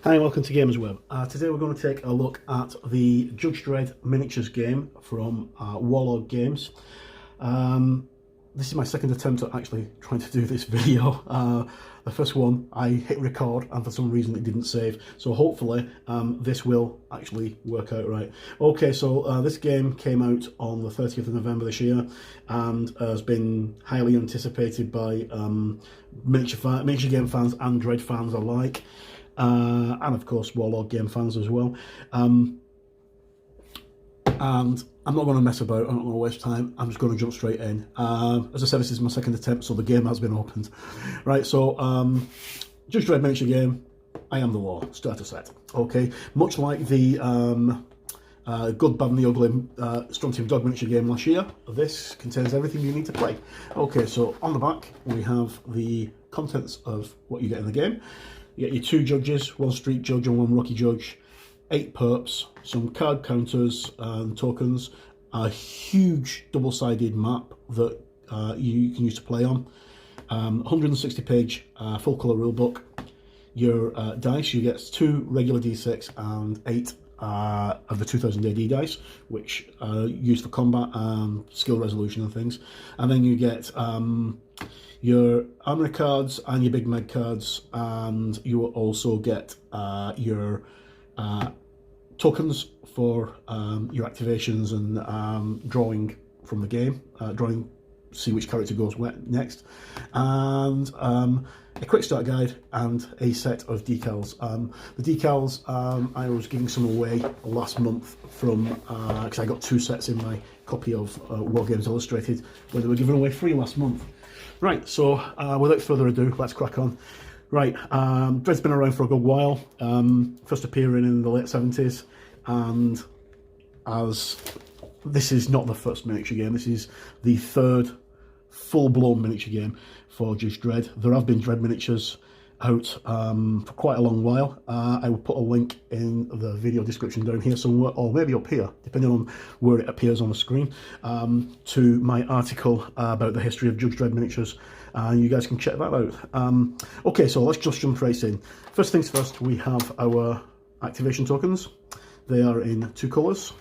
Hi, welcome to Gamers Web. Today we're going to take a look at the Judge Dredd miniatures game from Warlord Games. This is my second attempt at actually trying to do this video. The first one I hit record and for some reason it didn't save, so hopefully this will actually work out right. Okay, so this game came out on the 30th of November this year and has been highly anticipated by miniature game fans and Dredd fans alike. And of course Warlord game fans as well. And I'm not going to mess about, I'm not going to waste time, I'm just going to jump straight in. As I said, this is my second attempt, so the game has been opened. Right, so Judge Dredd miniature game, I am the law, starter set. Okay, much like the Good, Bad and the Ugly Strontium Dog miniature game last year, this contains everything you need to play. Okay, so on the back we have the contents of what you get in the game. You get your 2 judges, 1 street judge and 1 rookie judge, 8 perps, some card counters and tokens, a huge double-sided map that you can use to play on, 160-page full-colour rulebook, your dice. You get 2 regular d6 and 8 of the 2000 AD dice, which are used for combat and skill resolution and things. And then you get your armory cards and your big med cards, and you will also get your tokens for your activations and drawing from the game, see which character goes next, and a quick start guide and a set of decals. The decals, I was giving some away last month from, because I got 2 sets in my copy of War Games Illustrated, where they were given away free last month. Right, so without further ado, let's crack on. Right, Dredd's been around for a good while, first appearing in the late 70s, and as this is not the first miniature game, this is the 3rd full-blown miniature game for Judge Dredd. There have been Dredd miniatures out for quite a long while. I will put a link in the video description down here somewhere, or maybe up here, depending on where it appears on the screen, to my article about the history of Judge Dredd miniatures, and you guys can check that out. Okay, so let's just jump right in. First things first, we have our activation tokens. They are in 2 colours.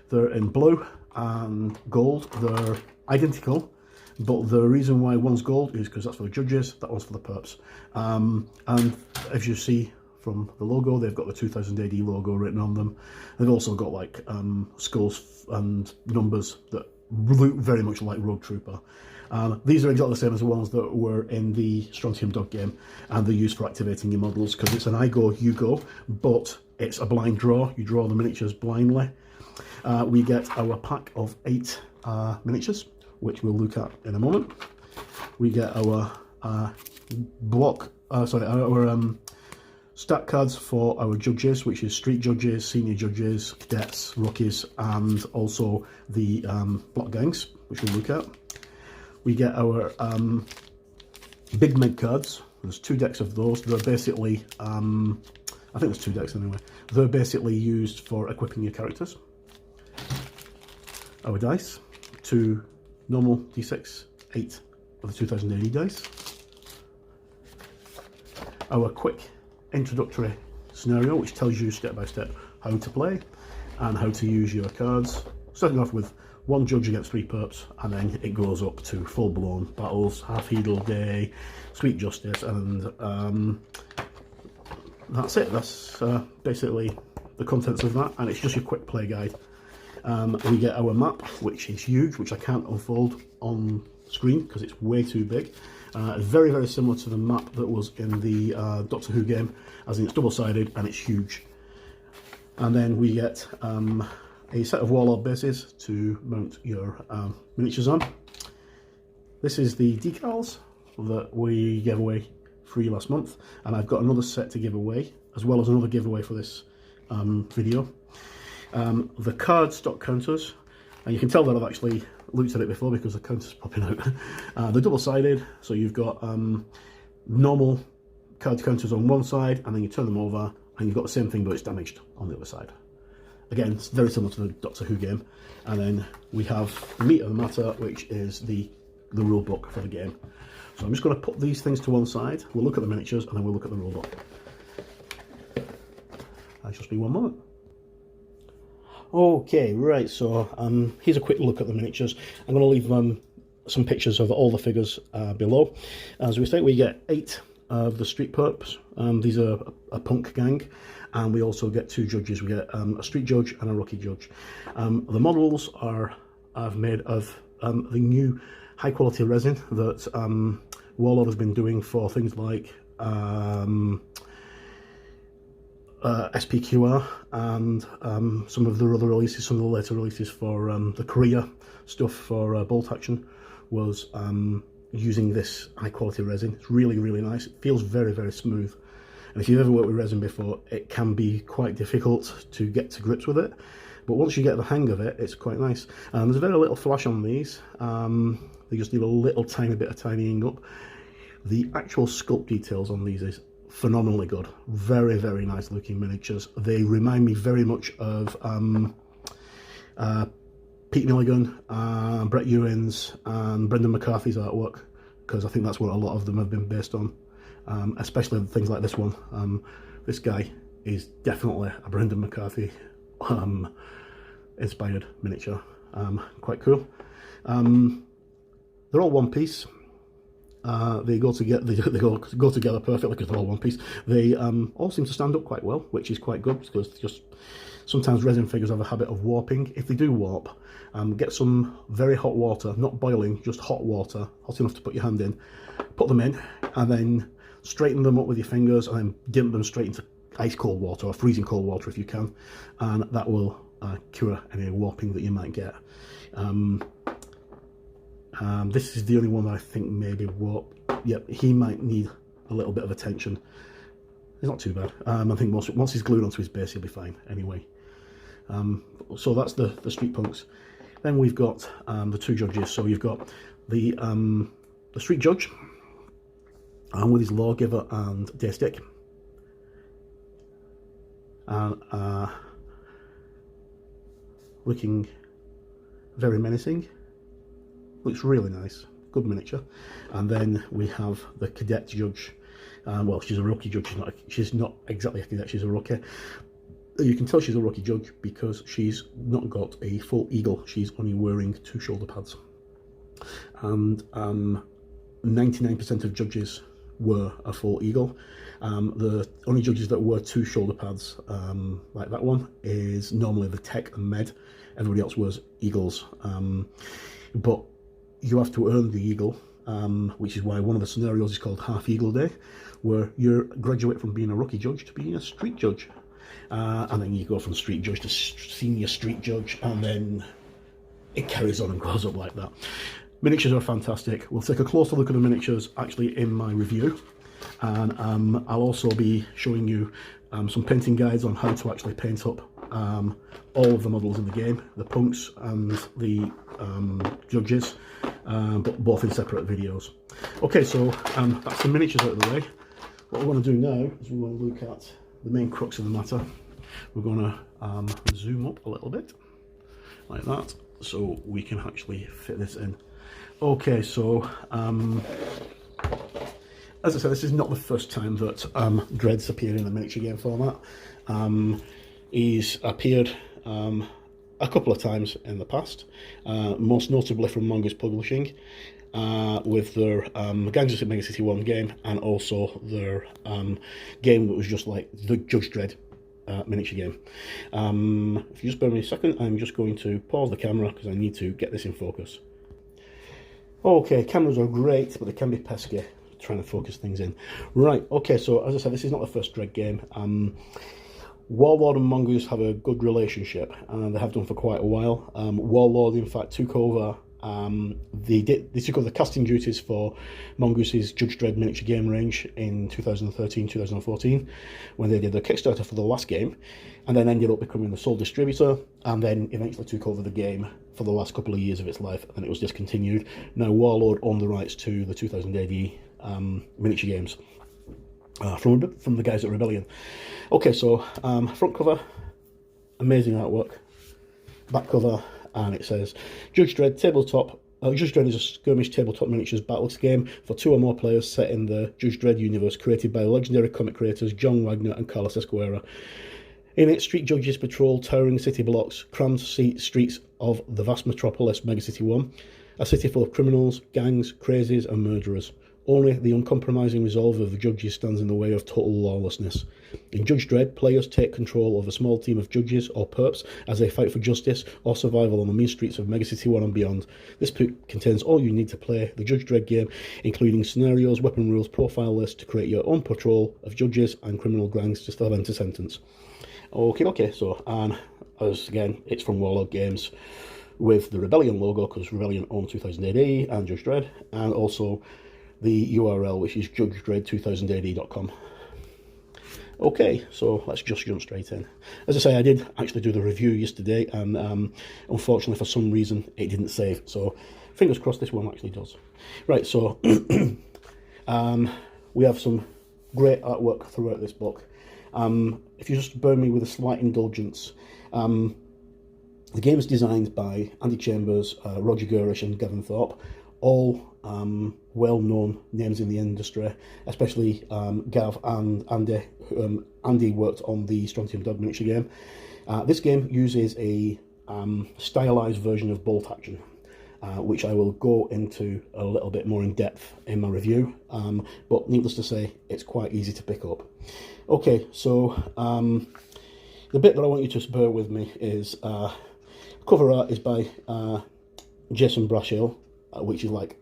They're in blue and gold. They're identical, but the reason why one's gold is because that's for the judges, that one's for the perps. And as you see from the logo, they've got the 2000 AD logo written on them. They've also got like skulls and numbers that look very much like Rogue Trooper. These are exactly the same as the ones that were in the Strontium Dog game, and they're used for activating your models because it's an I go, you go, but it's a blind draw. You draw the miniatures blindly. We get our pack of 8 miniatures, which we'll look at in a moment. We get our stat cards for our judges, which is street judges, senior judges, cadets, rookies, and also the block gangs, which we'll look at. We get our big med cards. There's 2 decks of those. They're basically, I think there's 2 decks anyway. They're basically used for equipping your characters. Our dice, 2 normal d6, 8 of the 2000 AD dice. Our quick introductory scenario, which tells you step by step how to play and how to use your cards. Starting off with 1 judge against 3 perps, and then it goes up to full-blown battles, Half-Heedle Day, Sweet Justice, and that's it. That's basically the contents of that, and it's just your quick play guide. We get our map, which is huge, which I can't unfold on screen because it's way too big. Very, very similar to the map that was in the Doctor Who game, as in it's double-sided and it's huge. And then we get a set of Warlord bases to mount your miniatures on. This is the decals that we gave away free last month, and I've got another set to give away, as well as another giveaway for this video. The card stock counters, and you can tell that I've actually looked at it before because the counter's popping out. They're double-sided, so you've got normal card counters on one side, and then you turn them over and you've got the same thing but it's damaged on the other side. Again, it's very similar to the Doctor Who game. And then we have the meat of the matter, which is the rule book for the game. So I'm just going to put these things to one side. We'll look at the miniatures and then we'll look at the rule book. just be one moment. Okay, right, so here's a quick look at the miniatures. I'm going to leave some pictures of all the figures below. As we say, we get 8 of the street perps. These are a punk gang, and we also get 2 judges. We get a street judge and a rookie judge. The models are made of the new high quality resin that Warlord has been doing for things like SPQR and some of the other releases, some of the later releases for the Korea stuff for bolt action was using this high quality resin. It's really, really nice. It feels very, very smooth. And if you've ever worked with resin before, it can be quite difficult to get to grips with it. But once you get the hang of it, it's quite nice. There's very little flash on these. They just need a little tiny bit of tidying up. The actual sculpt details on these is phenomenally good. Very, very nice looking miniatures. They remind me very much of Pete Milligan, Brett Ewins and Brendan McCarthy's artwork, because I think that's what a lot of them have been based on, especially things like this one. This guy is definitely a Brendan McCarthy inspired miniature. Quite cool. They're all one piece. They go together. They go together perfectly because they're all one piece. They all seem to stand up quite well, which is quite good, because just sometimes resin figures have a habit of warping. If they do warp, get some very hot water, not boiling, just hot water, hot enough to put your hand in. Put them in, and then straighten them up with your fingers, and then dip them straight into ice cold water or freezing cold water if you can, and that will cure any warping that you might get. This is the only one that I think maybe warp. Yep, he might need a little bit of attention. It's not too bad. I think once he's glued onto his base, he'll be fine anyway. So that's the street punks. Then we've got the 2 judges. So you've got the street judge with his lawgiver and daystick, and looking very menacing. Looks really nice, good miniature. And then we have the cadet judge. Well, she's a rookie judge. She's not exactly a cadet. She's a rookie. You can tell she's a rookie judge because she's not got a full eagle. She's only wearing 2 shoulder pads. And 99% of judges were a full eagle. The only judges that were 2 shoulder pads, like that one, is normally the tech and med. Everybody else wears eagles. But you have to earn the eagle, which is why one of the scenarios is called Half Eagle Day, where you graduate from being a rookie judge to being a street judge. And then you go from street judge to senior street judge, and then it carries on and goes up like that. Miniatures are fantastic. We'll take a closer look at the miniatures actually in my review, and I'll also be showing you some painting guides on how to actually paint up all of the models in the game, the punks and the judges, but both in separate videos. Okay, so that's the miniatures out of the way. What we want to do now is we want to look at the main crux of the matter. We're going to zoom up a little bit like that so we can actually fit this in. Okay, so as I said, this is not the first time that Dredd's appeared in a miniature game format. He's appeared a couple of times in the past, most notably from Mongoose Publishing, with their Gangs of Mega City 1 game, and also their game that was just like the Judge Dredd miniature game. If you just bear with me a second, I'm just going to pause the camera because I need to get this in focus. Okay, cameras are great, but they can be pesky trying to focus things in. Right, okay, so as I said, this is not the first Dredd game. Warlord and Mongoose have a good relationship, and they have done for quite a while. Warlord, in fact, took over. They took over the casting duties for Mongoose's Judge Dredd miniature game range in 2013-2014, when they did the Kickstarter for the last game, and then ended up becoming the sole distributor, and then eventually took over the game for the last couple of years of its life, and it was discontinued. Now Warlord owned the rights to the 2000 AD miniature games from the guys at Rebellion. Okay, so front cover, amazing artwork. Back cover, and it says Judge Dredd Tabletop. Judge Dredd is a skirmish tabletop miniatures battles game for 2 or more players set in the Judge Dredd universe, created by the legendary comic creators John Wagner and Carlos Escuera. In it, street judges patrol towering city blocks, crammed streets of the vast metropolis Megacity 1, a city full of criminals, gangs, crazies and murderers. Only the uncompromising resolve of the judges stands in the way of total lawlessness. In Judge Dredd, players take control of a small team of judges or perps as they fight for justice or survival on the mean streets of Megacity 1 and beyond. This book contains all you need to play the Judge Dredd game, including scenarios, weapon rules, profile lists to create your own patrol of judges and criminal gangs just for them to sentence. Okay, so, and as again, it's from Warlord Games with the Rebellion logo, because Rebellion owned 2000 AD and Judge Dredd, and also the URL, which is judgedredd2000ad.com. Okay, so let's just jump straight in. As I say, I did actually do the review yesterday, and unfortunately for some reason it didn't save, so fingers crossed this one actually does. Right, so we have some great artwork throughout this book. If you just bear me with a slight indulgence, the game is designed by Andy Chambers, Roger Gurish and Gavin Thorpe, all well-known names in the industry, especially Gav and Andy. Andy worked on the Strontium Dog miniature game. This game uses a stylized version of bolt action, which I will go into a little bit more in depth in my review, but needless to say, it's quite easy to pick up. Okay, so the bit that I want you to bear with me is cover art is by Jason Brashill, which is like,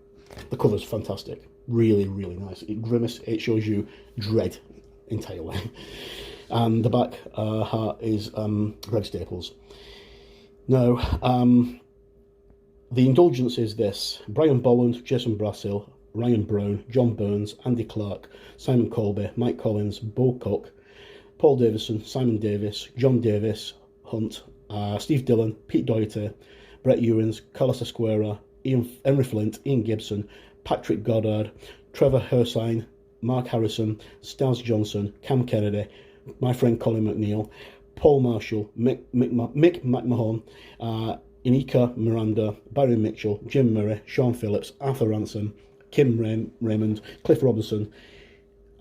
the cover's fantastic, really nice. It shows you Dredd entirely, and the back art is Greg Staples. Now, the indulgence is this: Brian Bolland, Jason Brashill, Ryan Brown, John Burns, Andy Clark, Simon Colby, Mike Collins, Bo Cook, Paul Davison, Simon Davis, John Davis Hunt, Steve Dillon, Pete Doherty, Brett Ewins, Carlos Esquera, Henry Flint, Ian Gibson, Patrick Goddard, Trevor Hersine, Mark Harrison, Staz Johnson, Cam Kennedy, my friend Colin McNeil, Paul Marshall, Mick McMahon, Inika Miranda, Barry Mitchell, Jim Murray, Sean Phillips, Arthur Ransom, Kim Raymond, Cliff Robinson,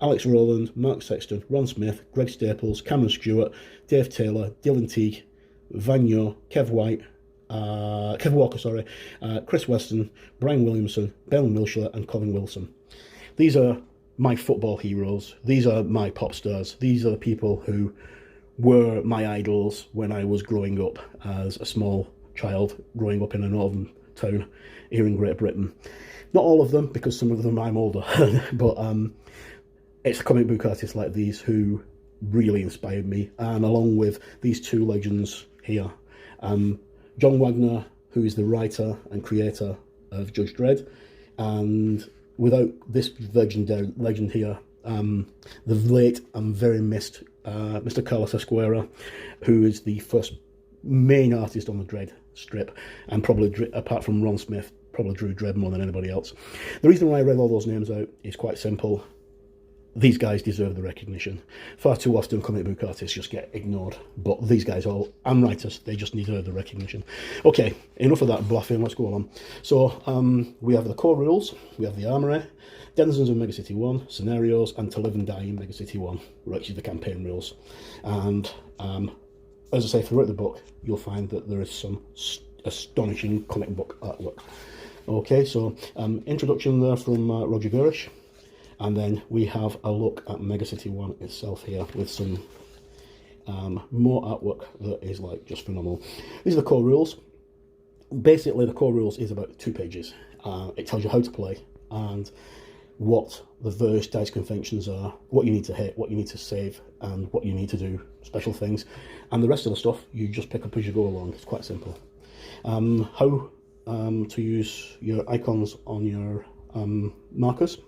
Alex Rowland, Mark Sexton, Ron Smith, Greg Staples, Cameron Stewart, Dave Taylor, Dylan Teague, Vanyo, Kev Walker, Chris Weston, Brian Williamson, Ben Wilshire and Colin Wilson. These are my football heroes. These are my pop stars. These are the people who were my idols when I was growing up as a small child, growing up in a northern town here in Great Britain. Not all of them, because some of them I'm older, but it's comic book artists like these who really inspired me, and along with these two legends here, John Wagner, who is the writer and creator of Judge Dredd, and without this legend here, the late and very missed Mr. Carlos Esquera, who is the first main artist on the Dredd strip, and probably, apart from Ron Smith, probably drew Dredd more than anybody else. The reason why I read all those names out is quite simple. These guys deserve the recognition. Far too often comic book artists just get ignored, but these guys all, and writers, they just deserve the recognition. Okay, enough of that bluffing, let's go on. So we have the core rules, we have the armory, denizens of Megacity 1, scenarios, and to live and die in Megacity 1, which is the campaign rules. And as I say, throughout the book, you'll find that there is some astonishing comic book artwork. Okay, so introduction there from Roger Gurish. And then we have a look at Megacity 1 itself here with some more artwork that is like just phenomenal. These are the core rules. Basically, the core rules is about 2 pages. It tells you how to play and what the various dice conventions are, what you need to hit, what you need to save, and what you need to do, special things. And the rest of the stuff you just pick up as you go along. It's quite simple. How to use your icons on your markers.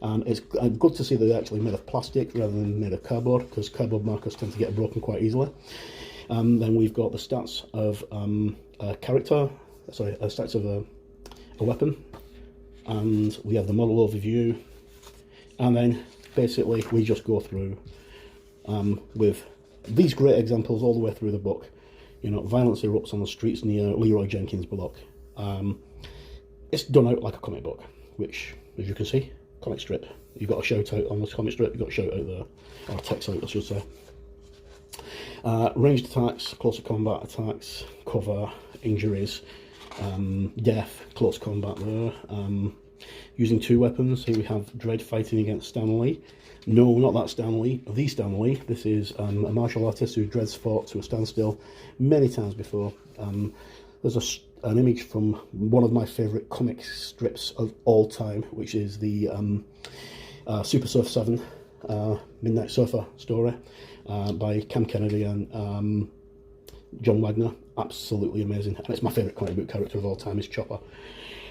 And it's good to see that they're actually made of plastic rather than made of cardboard, because cardboard markers tend to get broken quite easily. Then we've got the stats of a character, stats of a weapon, and we have the model overview, and then basically we just go through with these great examples all the way through the book. You know, violence erupts on the streets near Leroy Jenkins' block. It's done out like a comic book, which, as you can see, comic strip. You've got a shout out on this comic strip, you've got a shout out there, or text out I should say. Ranged attacks, closer combat attacks, cover, injuries, death, close combat there. Using 2 weapons, here we have Dredd fighting against Stan Lee. No, not that Stan Lee, the Stan Lee. This is a martial artist who Dredd's fought to a standstill many times before. There's an image from one of my favourite comic strips of all time, which is the Super Surf 7 Midnight Surfer story by Cam Kennedy and John Wagner. Absolutely amazing, and it's my favourite comic book character of all time is Chopper.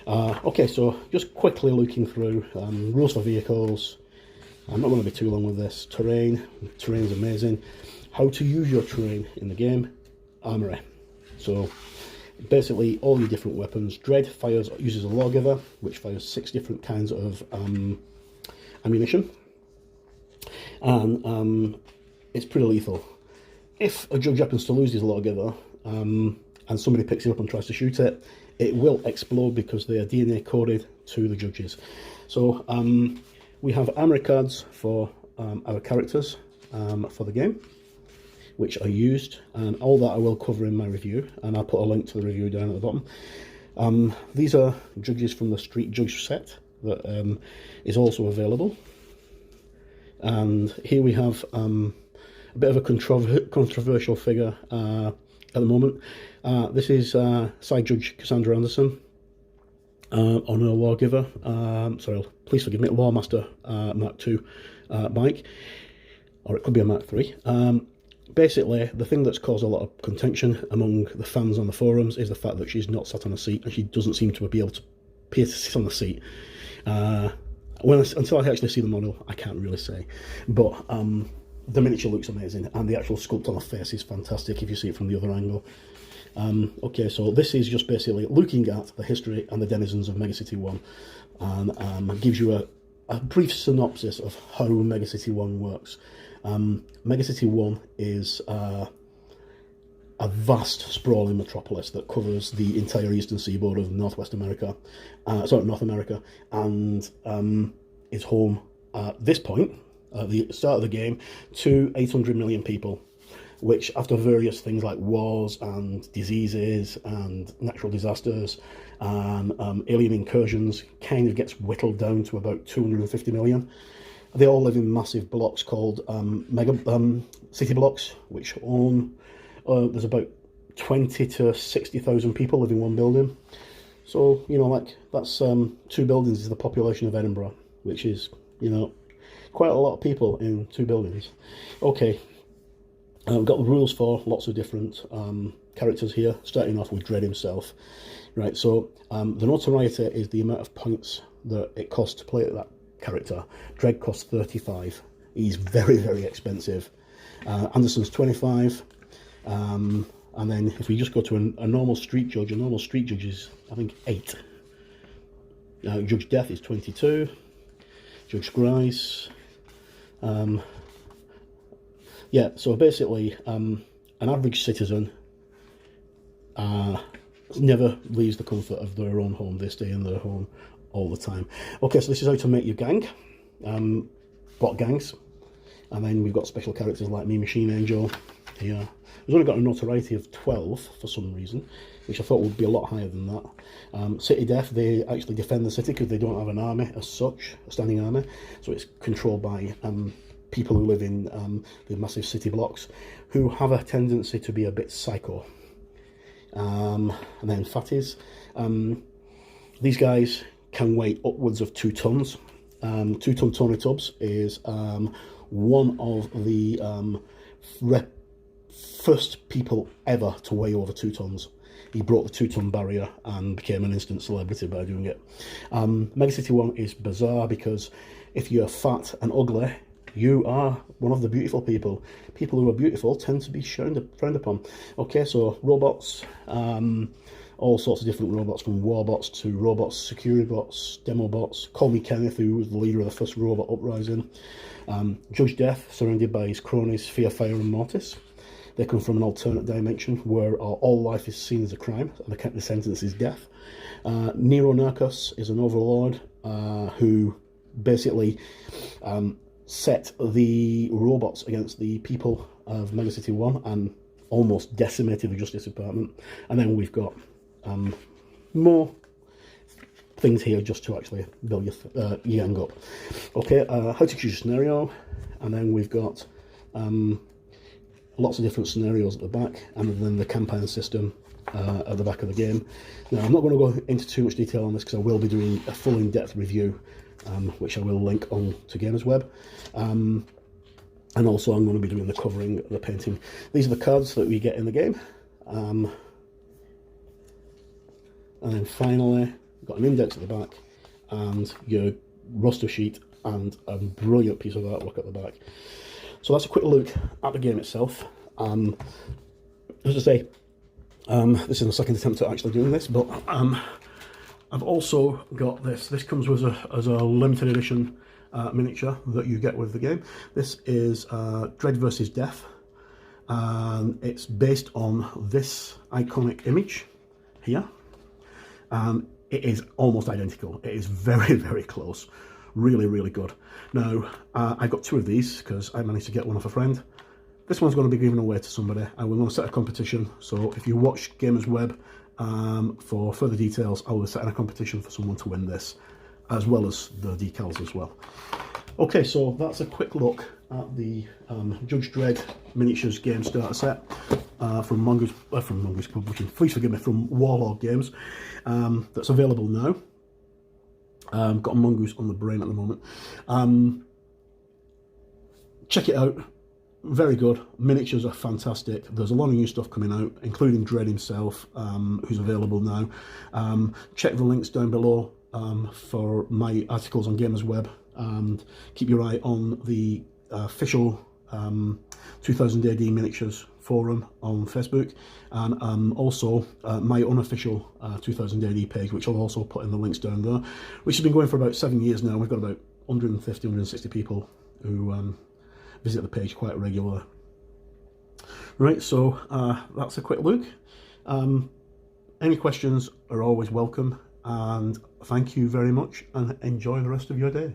Okay, so just quickly looking through rules for vehicles. I'm not going to be too long with this. Terrain is amazing. How to use your terrain in the game. Armory. So basically all your different weapons. Dredd uses a lawgiver, which fires 6 different kinds of ammunition, and it's pretty lethal. If a judge happens to lose his lawgiver and somebody picks it up and tries to shoot it, it will explode because they are DNA coded to the judges. So we have armory cards for our characters for the game, which are used, and all that I will cover in my review, and I'll put a link to the review down at the bottom. These are judges from the Street Judge set that is also available, and here we have a bit of a controversial figure at the moment. This is Side Judge Cassandra Anderson on a Lawgiver, sorry, please forgive me, Lawmaster Mark II bike, or it could be a Mark III. Basically, the thing that's caused a lot of contention among the fans on the forums is the fact that she's not sat on a seat, and she doesn't seem to be able to appear to sit on the seat. Until I actually see the model, I can't really say. But the miniature looks amazing, and the actual sculpt on her face is fantastic if you see it from the other angle. Okay, so this is just basically looking at the history and the denizens of Megacity 1, and gives you a brief synopsis of how Megacity 1 works. Megacity 1 is a vast sprawling metropolis that covers the entire eastern seaboard of North America, and is home at this point, at the start of the game, to 800 million people, which after various things like wars and diseases and natural disasters and alien incursions kind of gets whittled down to about 250 million. They all live in massive blocks called city blocks, which own, there's about 20 to 60,000 people live in one building. So, you know, like, that's 2 buildings is the population of Edinburgh, which is, you know, quite a lot of people in 2 buildings. Okay, we've got the rules for lots of different characters here, starting off with Dredd himself. Right, so the notoriety is the amount of points that it costs to play that character. Dredd costs 35. He's very, very expensive. Anderson's 25. And then if we just go to a normal street judge, is, I think, 8. Judge Death is 22. Judge Grice. Yeah, so basically, an average citizen never leaves the comfort of their own home. They stay in their home all the time. Okay, so this is how to make your gang, bot gangs, and then we've got special characters like Me Machine Angel here. We've only got a notoriety of 12 for some reason, which I thought would be a lot higher than that. City Death, they actually defend the city because they don't have an army as such, a standing army, so it's controlled by people who live in the massive city blocks, who have a tendency to be a bit psycho. And then Fatties, these guys can weigh upwards of 2 tons. 2 ton Tony Tubbs is one of the first people ever to weigh over 2 tons. He broke the 2 ton barrier and became an instant celebrity by doing it. Megacity 1 is bizarre because if you're fat and ugly, you are one of the beautiful people. People who are beautiful tend to be frowned upon. Okay, so robots, all sorts of different robots, from warbots to robots, security bots, demo bots. Call Me Kenneth, who was the leader of the first robot uprising. Judge Death, surrounded by his cronies Fear, Fire and Mortis. They come from an alternate dimension where all life is seen as a crime, and the sentence is death. Nero Narcos is an overlord who basically set the robots against the people of Mega City 1 and almost decimated the Justice Department. And then we've got more things here just to actually build your gang up. Okay, how to choose your scenario, and then we've got lots of different scenarios at the back, and then the campaign system at the back of the game. Now, I'm not going to go into too much detail on this because I will be doing a full in-depth review, which I will link on to Gamers Web. And also I'm going to be doing the covering, the painting. These are the cards that we get in the game. And then finally, we've got an index at the back and your roster sheet and a brilliant piece of artwork at the back. So that's a quick look at the game itself. As I say, this is the second attempt at actually doing this, but I've also got this. This comes with as a limited edition miniature that you get with the game. This is Dredd versus Death, and it's based on this iconic image here. It is almost identical. It is very, very close. Really, really good. Now, I got two of these because I managed to get one off a friend. This one's going to be given away to somebody, and we're going to set a competition. So if you watch Gamers Web for further details, I will set a competition for someone to win this, as well as the decals as well. Okay, so that's a quick look at the Judge Dredd miniatures game starter set from Mongoose Publishing. Please forgive me, from Warlord Games. That's available now. Got a mongoose on the brain at the moment. Check it out. Very good. Miniatures are fantastic. There's a lot of new stuff coming out, including Dredd himself, who's available now. Check the links down below for my articles on Gamers Web, and keep your eye on the official 2000 AD Miniatures forum on Facebook, and also my unofficial 2000 AD page, which I'll also put in the links down there, which has been going for about 7 years now. We've got about 150, 160 people who visit the page quite regularly. Right, so that's a quick look. Any questions are always welcome, and thank you very much, and enjoy the rest of your day.